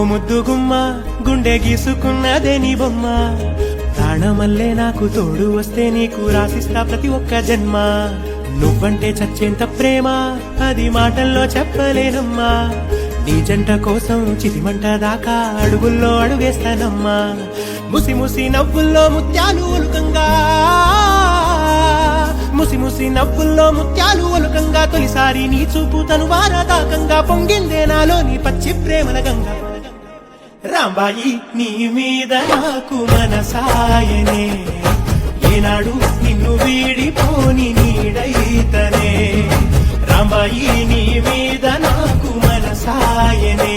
ముద్దుగుమ్మ గుండె గీసుకున్నదే నీ బొమ్మ ప్రాణమల్లే నాకు తోడు వస్తే నీకు రాసిస్తా ప్రతి ఒక్క జన్మ నువ్వంటే చచ్చేంత ప్రేమ అది మాటల్లో చెప్పలేనమ్మా నీ జంట కోసం చితిమంట దాకా అడుగుల్లో అడుగేస్తానమ్మా ముసి ముసి నవ్వుల్లో ముత్యాలు ఒలుకంగా ముసి ముసి నవ్వుల్లో ముత్యాలు ఒలుకంగా తొలిసారి నీ చూపు తను వారదాకంగా పొంగిందే నాలో నీ పచ్చి ప్రేమల గంగా రాంబాయి నీ మీద నాకు మనసాయనే ఏనాడు నిన్ను వీడిపోని నీడైతనే రాంబాయి నీ మీద నాకు మనసాయనే